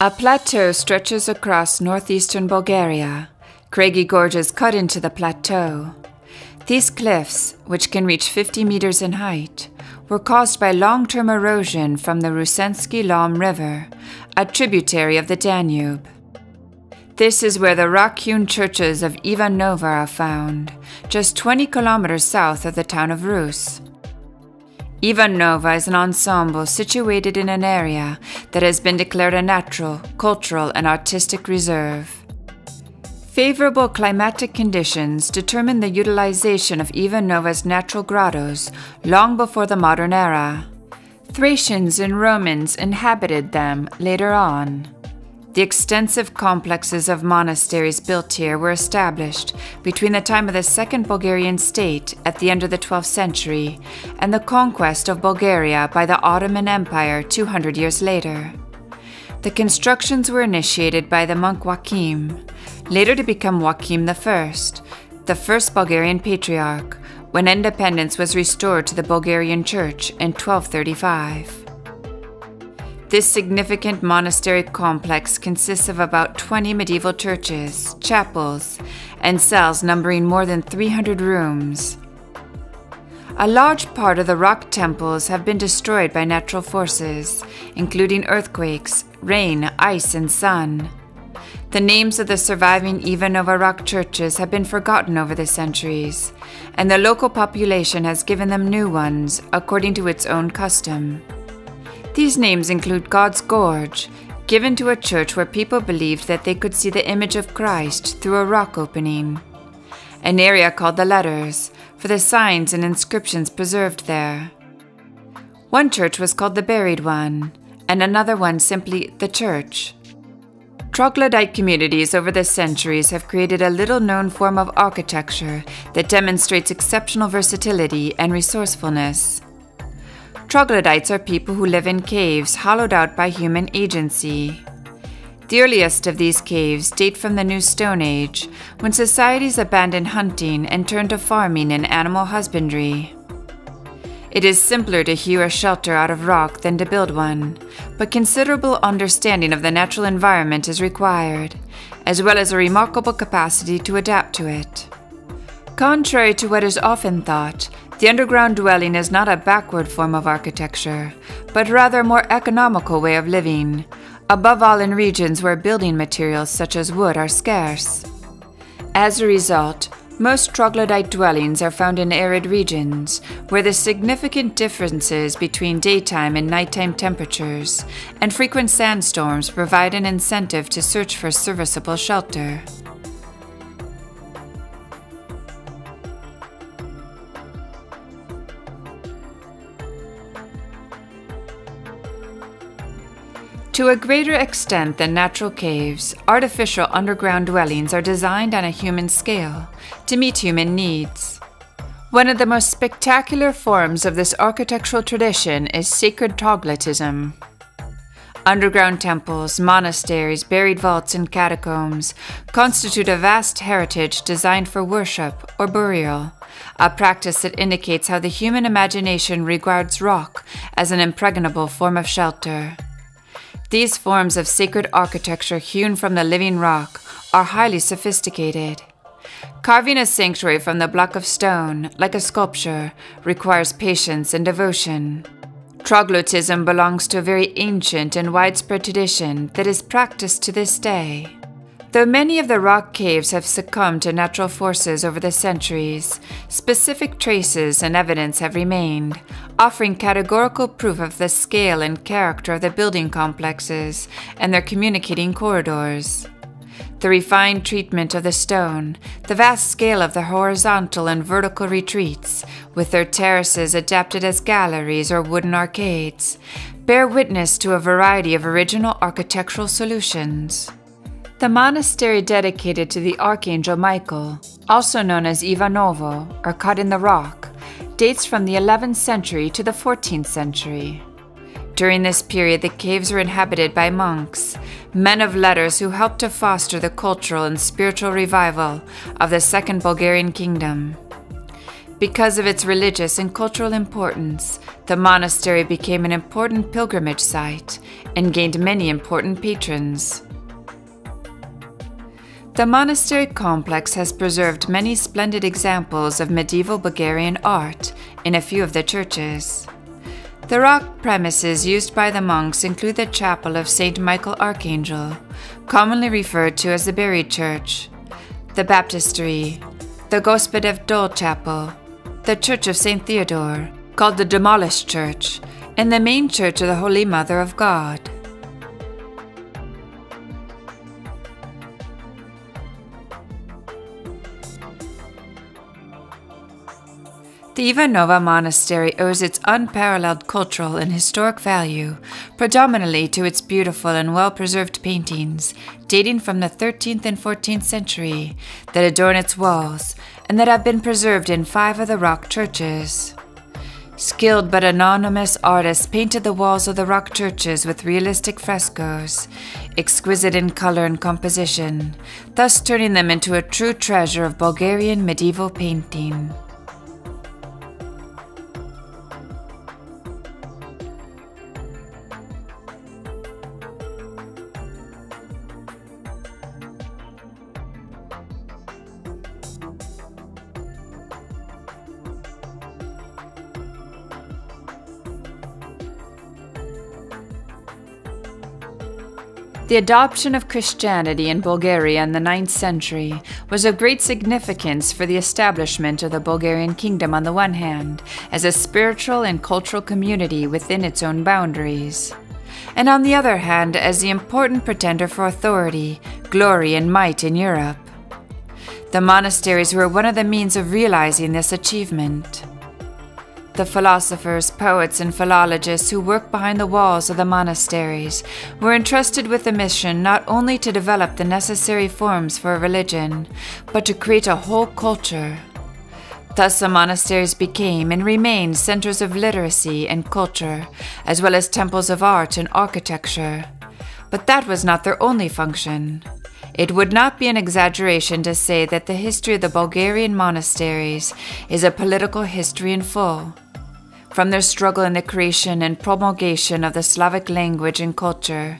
A plateau stretches across northeastern Bulgaria. Craggy gorges cut into the plateau. These cliffs, which can reach 50 meters in height, were caused by long-term erosion from the Roussenski Lom River, a tributary of the Danube. This is where the rock-hewn churches of Ivanovo are found, just 20 kilometers south of the town of Rus. Ivanovo is an ensemble situated in an area that has been declared a natural, cultural, and artistic reserve. Favorable climatic conditions determined the utilization of Ivanovo's natural grottos long before the modern era. Thracians and Romans inhabited them later on. The extensive complexes of monasteries built here were established between the time of the Second Bulgarian state at the end of the 12th century and the conquest of Bulgaria by the Ottoman Empire 200 years later. The constructions were initiated by the monk Rock-Hewn, later to become Joachim I, the first Bulgarian patriarch, when independence was restored to the Bulgarian Church in 1235. This significant monastery complex consists of about 20 medieval churches, chapels, and cells numbering more than 300 rooms. A large part of the rock temples have been destroyed by natural forces, including earthquakes, rain, ice, and sun. The names of the surviving Ivanovo rock churches have been forgotten over the centuries, and the local population has given them new ones according to its own custom. These names include God's Gorge, given to a church where people believed that they could see the image of Christ through a rock opening. An area called the Letters, for the signs and inscriptions preserved there. One church was called the Buried One, and another one simply the Church. Troglodyte communities over the centuries have created a little-known form of architecture that demonstrates exceptional versatility and resourcefulness. Troglodytes are people who live in caves hollowed out by human agency. The earliest of these caves date from the New Stone Age, when societies abandoned hunting and turned to farming and animal husbandry. It is simpler to hew a shelter out of rock than to build one, but considerable understanding of the natural environment is required, as well as a remarkable capacity to adapt to it. Contrary to what is often thought, the underground dwelling is not a backward form of architecture, but rather a more economical way of living, above all in regions where building materials such as wood are scarce. As a result, most troglodyte dwellings are found in arid regions, where the significant differences between daytime and nighttime temperatures and frequent sandstorms provide an incentive to search for serviceable shelter. To a greater extent than natural caves, artificial underground dwellings are designed on a human scale to meet human needs. One of the most spectacular forms of this architectural tradition is sacred troglodytism. Underground temples, monasteries, buried vaults, and catacombs constitute a vast heritage designed for worship or burial, a practice that indicates how the human imagination regards rock as an impregnable form of shelter. These forms of sacred architecture hewn from the living rock are highly sophisticated. Carving a sanctuary from the block of stone, like a sculpture, requires patience and devotion. Troglodytism belongs to a very ancient and widespread tradition that is practiced to this day. Though many of the rock caves have succumbed to natural forces over the centuries, specific traces and evidence have remained, offering categorical proof of the scale and character of the building complexes and their communicating corridors. The refined treatment of the stone, the vast scale of the horizontal and vertical retreats, with their terraces adapted as galleries or wooden arcades, bear witness to a variety of original architectural solutions. The monastery dedicated to the Archangel Michael, also known as Ivanovo, or cut in the rock, dates from the 11th century to the 14th century. During this period, the caves were inhabited by monks, men of letters who helped to foster the cultural and spiritual revival of the Second Bulgarian Kingdom. Because of its religious and cultural importance, the monastery became an important pilgrimage site and gained many important patrons. The monastery complex has preserved many splendid examples of medieval Bulgarian art in a few of the churches. The rock premises used by the monks include the chapel of St. Michael Archangel, commonly referred to as the Buried Church, the baptistry, the Gospodev Dol Chapel, the Church of St. Theodore, called the Demolished Church, and the main church of the Holy Mother of God. The Ivanovo Monastery owes its unparalleled cultural and historic value predominantly to its beautiful and well-preserved paintings dating from the 13th and 14th century that adorn its walls and that have been preserved in 5 of the rock churches. Skilled but anonymous artists painted the walls of the rock churches with realistic frescoes, exquisite in color and composition, thus turning them into a true treasure of Bulgarian medieval painting. The adoption of Christianity in Bulgaria in the 9th century was of great significance for the establishment of the Bulgarian kingdom on the one hand, as a spiritual and cultural community within its own boundaries, and on the other hand as the important pretender for authority, glory, and might in Europe. The monasteries were one of the means of realizing this achievement. The philosophers, poets, and philologists who worked behind the walls of the monasteries were entrusted with the mission not only to develop the necessary forms for a religion, but to create a whole culture. Thus the monasteries became and remained centers of literacy and culture, as well as temples of art and architecture. But that was not their only function. It would not be an exaggeration to say that the history of the Bulgarian monasteries is a political history in full. From their struggle in the creation and promulgation of the Slavic language and culture,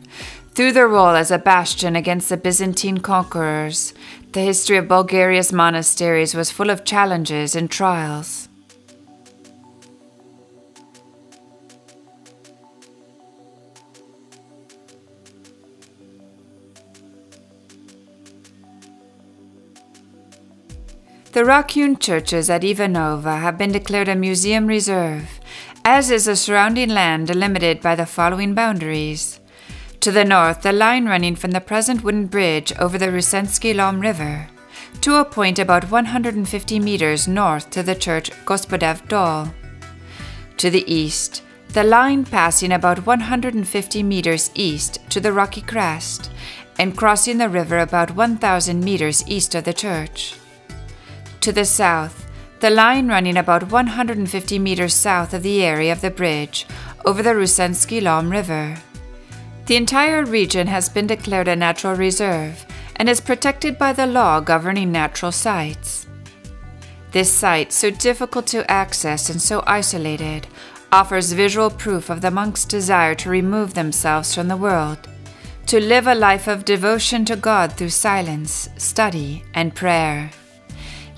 through their role as a bastion against the Byzantine conquerors, the history of Bulgaria's monasteries was full of challenges and trials. The Rock-Hewn churches at Ivanovo have been declared a museum reserve, as is the surrounding land delimited by the following boundaries. To the north, the line running from the present wooden bridge over the Roussenski Lom River to a point about 150 meters north to the church Gospodev Dol. To the east, the line passing about 150 meters east to the rocky crest and crossing the river about 1,000 meters east of the church. To the south, the line running about 150 meters south of the area of the bridge over the Roussenski Lom River. The entire region has been declared a natural reserve and is protected by the law governing natural sites. This site, so difficult to access and so isolated, offers visual proof of the monks' desire to remove themselves from the world, to live a life of devotion to God through silence, study, and prayer.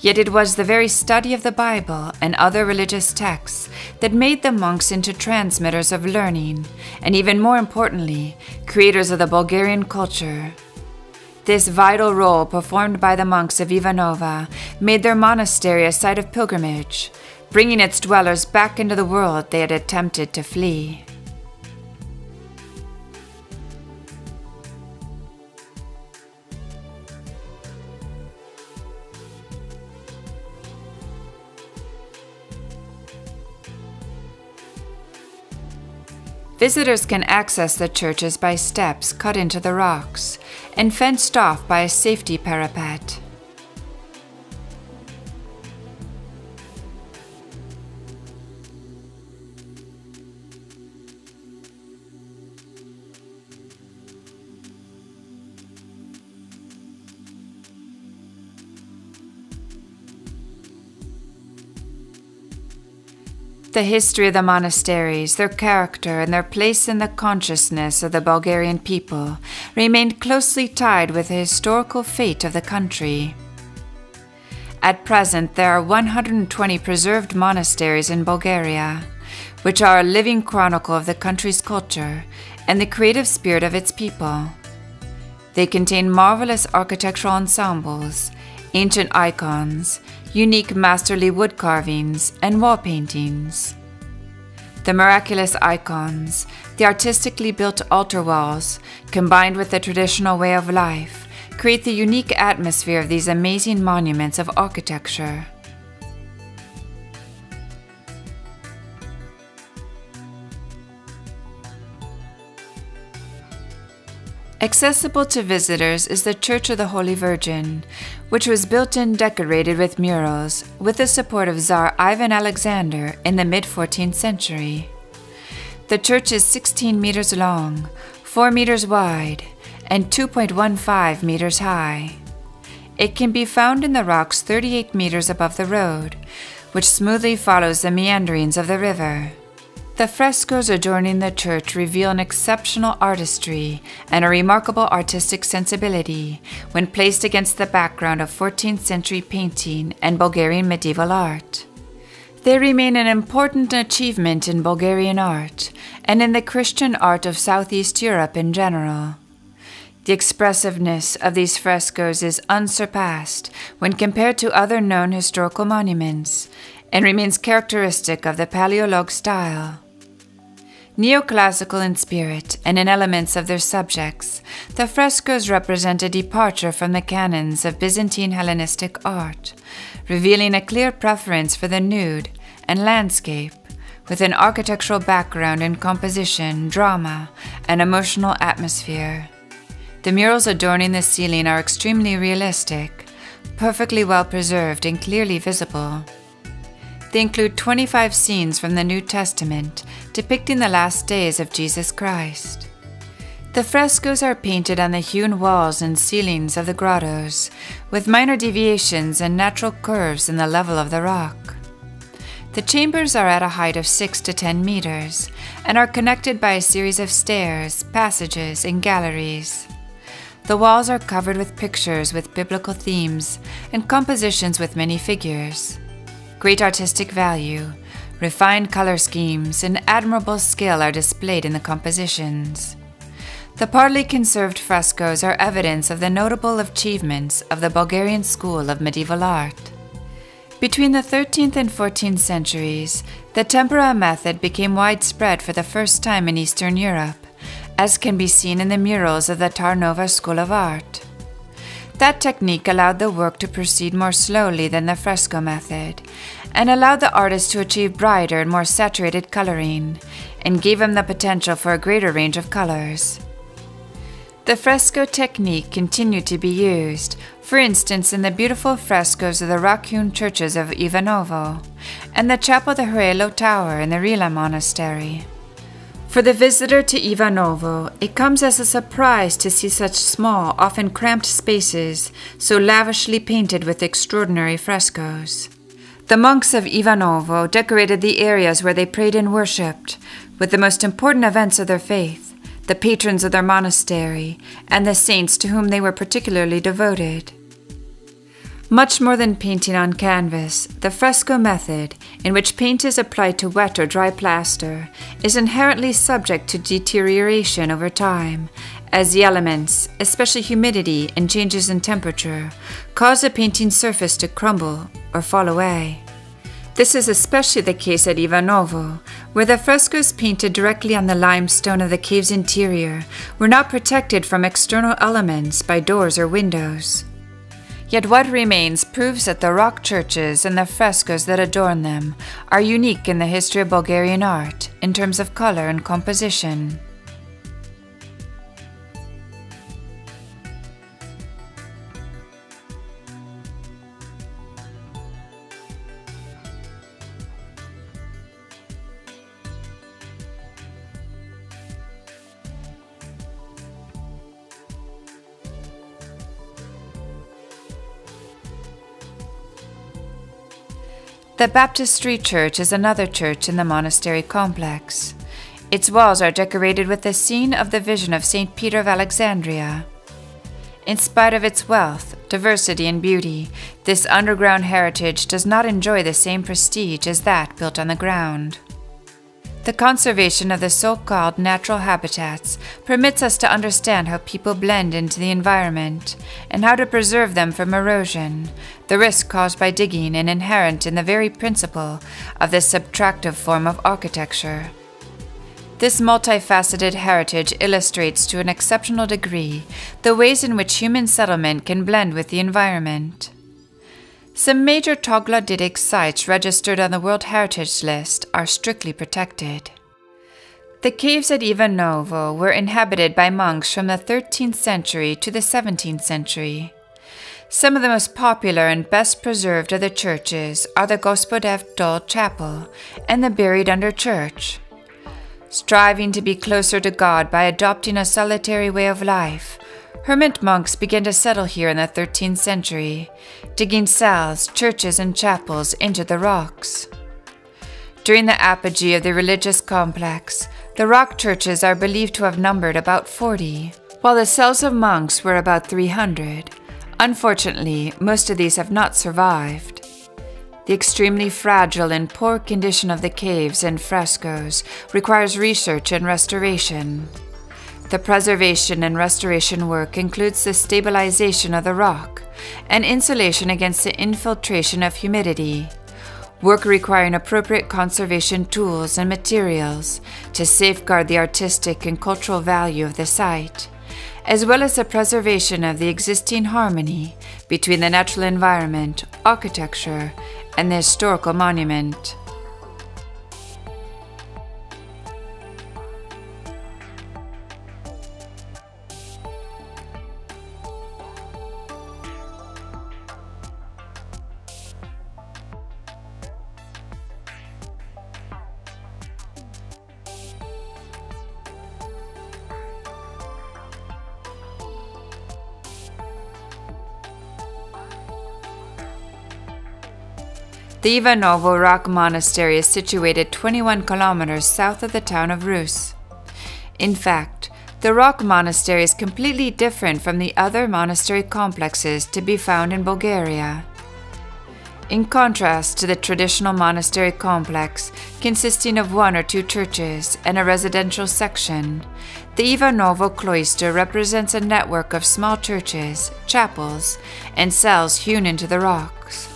Yet it was the very study of the Bible and other religious texts that made the monks into transmitters of learning, and even more importantly, creators of the Bulgarian culture. This vital role performed by the monks of Ivanovo made their monastery a site of pilgrimage, bringing its dwellers back into the world they had attempted to flee. Visitors can access the churches by steps cut into the rocks and fenced off by a safety parapet. The history of the monasteries, their character, and their place in the consciousness of the Bulgarian people remained closely tied with the historical fate of the country. At present, there are 120 preserved monasteries in Bulgaria, which are a living chronicle of the country's culture and the creative spirit of its people. They contain marvelous architectural ensembles, ancient icons, unique masterly wood carvings, and wall paintings. The miraculous icons, the artistically built altar walls, combined with the traditional way of life, create the unique atmosphere of these amazing monuments of architecture. Accessible to visitors is the Church of the Holy Virgin, which was built and decorated with murals with the support of Tsar Ivan Alexander in the mid-14th century. The church is 16 meters long, 4 meters wide, and 2.15 meters high. It can be found in the rocks 38 meters above the road, which smoothly follows the meanderings of the river. The frescoes adorning the church reveal an exceptional artistry and a remarkable artistic sensibility when placed against the background of 14th century painting and Bulgarian medieval art. They remain an important achievement in Bulgarian art and in the Christian art of Southeast Europe in general. The expressiveness of these frescoes is unsurpassed when compared to other known historical monuments and remains characteristic of the Paleologue style. Neoclassical in spirit and in elements of their subjects, the frescoes represent a departure from the canons of Byzantine Hellenistic art, revealing a clear preference for the nude and landscape, with an architectural background in composition, drama, and emotional atmosphere. The murals adorning the ceiling are extremely realistic, perfectly well preserved and clearly visible. They include 25 scenes from the New Testament depicting the last days of Jesus Christ. The frescoes are painted on the hewn walls and ceilings of the grottos, with minor deviations and natural curves in the level of the rock. The chambers are at a height of 6 to 10 meters and are connected by a series of stairs, passages, and galleries. The walls are covered with pictures with biblical themes and compositions with many figures. Great artistic value, refined color schemes, and admirable skill are displayed in the compositions. The partly conserved frescoes are evidence of the notable achievements of the Bulgarian school of medieval art. Between the 13th and 14th centuries, the tempera method became widespread for the first time in Eastern Europe, as can be seen in the murals of the Tarnovo School of Art. That technique allowed the work to proceed more slowly than the fresco method, and allowed the artist to achieve brighter and more saturated coloring, and gave him the potential for a greater range of colors. The fresco technique continued to be used, for instance in the beautiful frescoes of the Rock-Hewn churches of Ivanovo, and the chapel of the Hermits Tower in the Roussenski Monastery. For the visitor to Ivanovo, it comes as a surprise to see such small, often cramped spaces so lavishly painted with extraordinary frescoes. The monks of Ivanovo decorated the areas where they prayed and worshipped with the most important events of their faith, the patrons of their monastery, and the saints to whom they were particularly devoted. Much more than painting on canvas, the fresco method, in which paint is applied to wet or dry plaster, is inherently subject to deterioration over time, as the elements, especially humidity and changes in temperature, cause the painting surface to crumble or fall away. This is especially the case at Ivanovo, where the frescoes painted directly on the limestone of the cave's interior were not protected from external elements by doors or windows. Yet what remains proves that the rock churches and the frescoes that adorn them are unique in the history of Bulgarian art in terms of color and composition. The Baptistry Church is another church in the monastery complex. Its walls are decorated with the scene of the vision of St. Peter of Alexandria. In spite of its wealth, diversity, and beauty, this underground heritage does not enjoy the same prestige as that built on the ground. The conservation of the so-called natural habitats permits us to understand how people blend into the environment and how to preserve them from erosion, the risk caused by digging and inherent in the very principle of this subtractive form of architecture. This multifaceted heritage illustrates to an exceptional degree the ways in which human settlement can blend with the environment. Some major troglodytic sites registered on the World Heritage List are strictly protected. The caves at Ivanovo were inhabited by monks from the 13th century to the 17th century. Some of the most popular and best preserved of the churches are the Gospodev Dol Chapel and the Buried Under Church. Striving to be closer to God by adopting a solitary way of life, hermit monks began to settle here in the 13th century, digging cells, churches, and chapels into the rocks. During the apogee of the religious complex, the rock churches are believed to have numbered about 40, while the cells of monks were about 300. Unfortunately, most of these have not survived. The extremely fragile and poor condition of the caves and frescoes requires research and restoration. The preservation and restoration work includes the stabilization of the rock and insulation against the infiltration of humidity, work requiring appropriate conservation tools and materials to safeguard the artistic and cultural value of the site, as well as the preservation of the existing harmony between the natural environment, architecture, and the historical monument. The Ivanovo Rock Monastery is situated 21 kilometers south of the town of Rus. In fact, the Rock Monastery is completely different from the other monastery complexes to be found in Bulgaria. In contrast to the traditional monastery complex, consisting of 1 or 2 churches and a residential section, the Ivanovo cloister represents a network of small churches, chapels, and cells hewn into the rocks.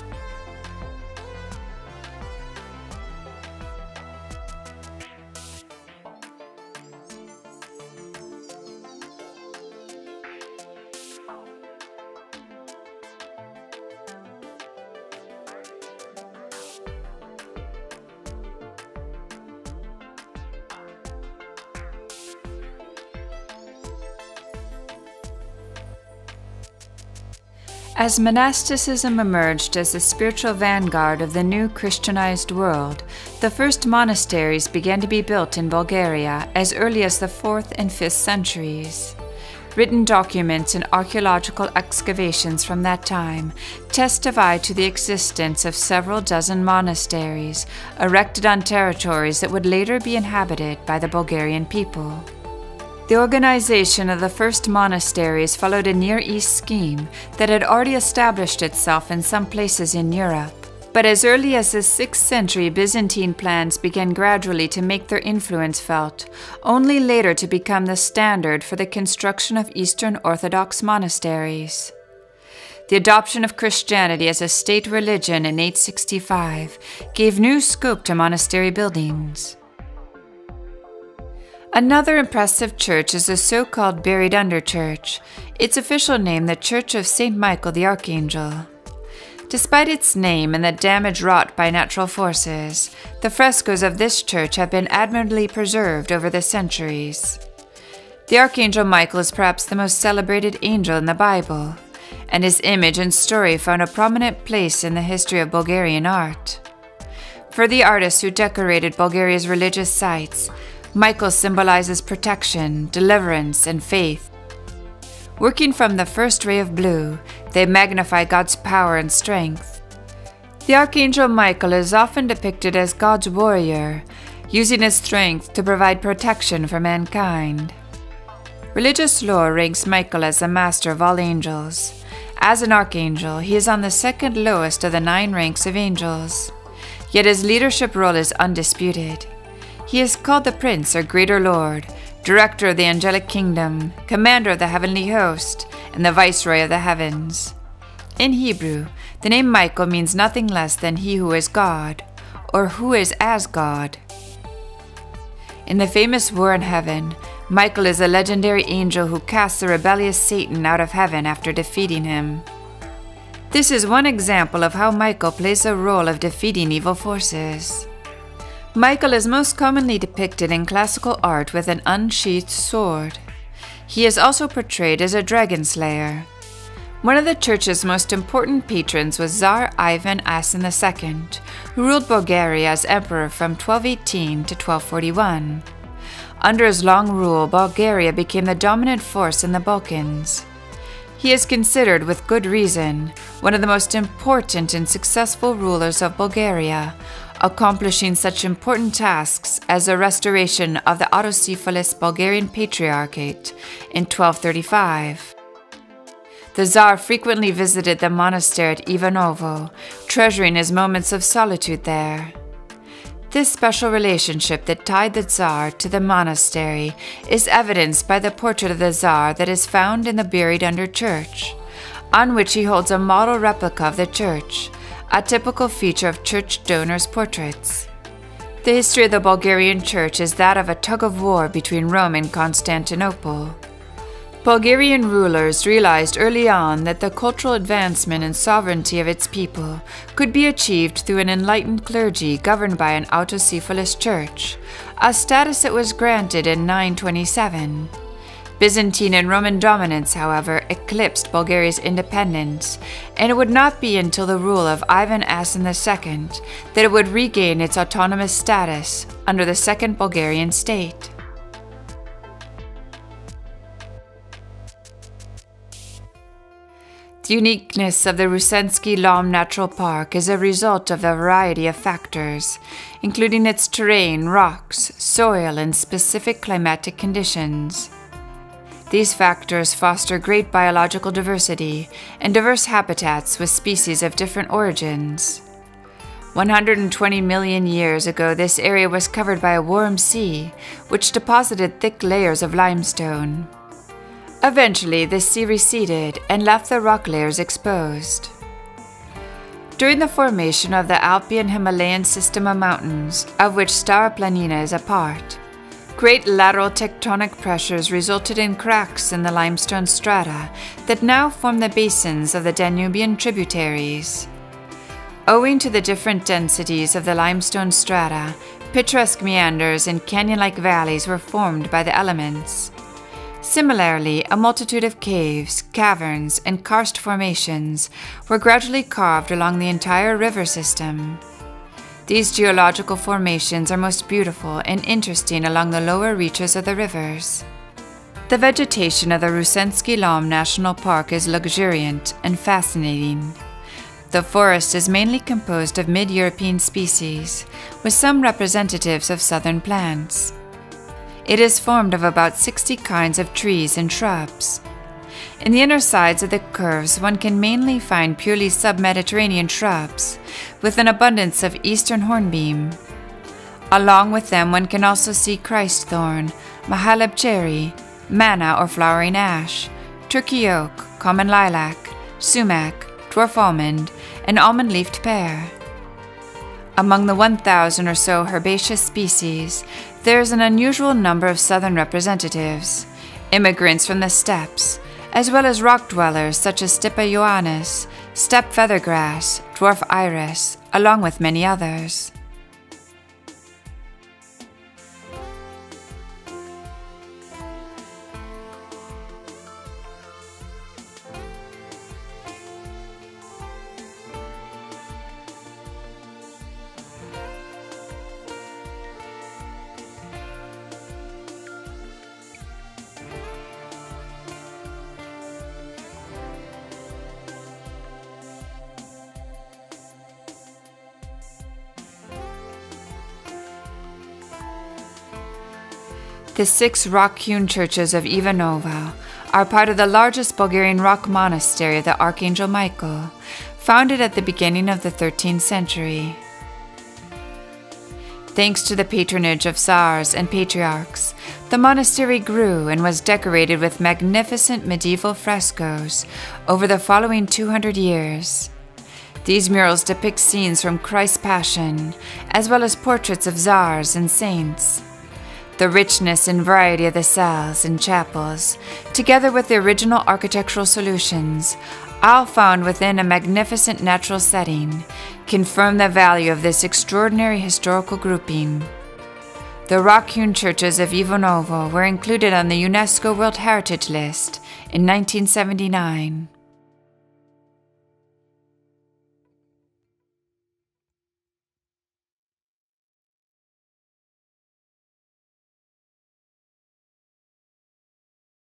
As monasticism emerged as the spiritual vanguard of the new Christianized world, the first monasteries began to be built in Bulgaria as early as the 4th and 5th centuries. Written documents and archaeological excavations from that time testify to the existence of several dozen monasteries erected on territories that would later be inhabited by the Bulgarian people. The organization of the first monasteries followed a Near East scheme that had already established itself in some places in Europe. But as early as the 6th century, Byzantine plans began gradually to make their influence felt, only later to become the standard for the construction of Eastern Orthodox monasteries. The adoption of Christianity as a state religion in 865 gave new scope to monastery buildings. Another impressive church is the so-called Buried Under Church, its official name the Church of St. Michael the Archangel. Despite its name and the damage wrought by natural forces, the frescoes of this church have been admirably preserved over the centuries. The Archangel Michael is perhaps the most celebrated angel in the Bible, and his image and story found a prominent place in the history of Bulgarian art. For the artists who decorated Bulgaria's religious sites, Michael symbolizes protection, deliverance, and faith. Working from the first ray of blue, they magnify God's power and strength. The Archangel Michael is often depicted as God's warrior, using his strength to provide protection for mankind. Religious lore ranks Michael as the master of all angels. As an archangel, he is on the second lowest of the 9 ranks of angels. Yet his leadership role is undisputed. He is called the Prince or Greater Lord, Director of the Angelic Kingdom, Commander of the Heavenly Host, and the Viceroy of the Heavens. In Hebrew, the name Michael means nothing less than he who is God, or who is as God. In the famous war in heaven, Michael is a legendary angel who casts the rebellious Satan out of heaven after defeating him. This is one example of how Michael plays the role of defeating evil forces. Michael is most commonly depicted in classical art with an unsheathed sword. He is also portrayed as a dragon slayer. One of the church's most important patrons was Tsar Ivan Asen II, who ruled Bulgaria as emperor from 1218 to 1241. Under his long rule, Bulgaria became the dominant force in the Balkans. He is considered, with good reason, one of the most important and successful rulers of Bulgaria, accomplishing such important tasks as the restoration of the autocephalous Bulgarian Patriarchate in 1235. The Tsar frequently visited the monastery at Ivanovo, treasuring his moments of solitude there. This special relationship that tied the Tsar to the monastery is evidenced by the portrait of the Tsar that is found in the Buried Under Church, on which he holds a model replica of the church, a typical feature of church donors' portraits. The history of the Bulgarian church is that of a tug-of-war between Rome and Constantinople. Bulgarian rulers realized early on that the cultural advancement and sovereignty of its people could be achieved through an enlightened clergy governed by an autocephalous church, a status that was granted in 927. Byzantine and Roman dominance, however, eclipsed Bulgaria's independence, and it would not be until the rule of Ivan Asen II that it would regain its autonomous status under the Second Bulgarian state. The uniqueness of the Roussenski Lom Natural Park is a result of a variety of factors, including its terrain, rocks, soil, and specific climatic conditions. These factors foster great biological diversity and diverse habitats with species of different origins. 120 million years ago, this area was covered by a warm sea, which deposited thick layers of limestone. Eventually, the sea receded and left the rock layers exposed. During the formation of the Alpine-Himalayan system of mountains, of which Stara Planina is a part, great lateral tectonic pressures resulted in cracks in the limestone strata that now form the basins of the Danubian tributaries. Owing to the different densities of the limestone strata, picturesque meanders and canyon-like valleys were formed by the elements. Similarly, a multitude of caves, caverns, and karst formations were gradually carved along the entire river system. These geological formations are most beautiful and interesting along the lower reaches of the rivers. The vegetation of the Roussenski Lom National Park is luxuriant and fascinating. The forest is mainly composed of mid-European species, with some representatives of southern plants. It is formed of about 60 kinds of trees and shrubs. In the inner sides of the curves, one can mainly find purely sub-Mediterranean shrubs, with an abundance of eastern hornbeam. Along with them, one can also see Christ thorn, Mahaleb cherry, manna or flowering ash, Turkey oak, common lilac, sumac, dwarf almond, and almond-leafed pear. Among the 1,000 or so herbaceous species, there is an unusual number of southern representatives, immigrants from the steppes, as well as rock dwellers such as Stipa ioannis, steppe feathergrass, dwarf iris, along with many others. The 6 rock-hewn churches of Ivanovo are part of the largest Bulgarian rock monastery, the Archangel Michael, founded at the beginning of the 13th century. Thanks to the patronage of tsars and patriarchs, the monastery grew and was decorated with magnificent medieval frescoes over the following 200 years. These murals depict scenes from Christ's Passion, as well as portraits of tsars and saints. The richness and variety of the cells and chapels, together with the original architectural solutions, all found within a magnificent natural setting, confirm the value of this extraordinary historical grouping. The rock-hewn churches of Ivanovo were included on the UNESCO World Heritage List in 1979.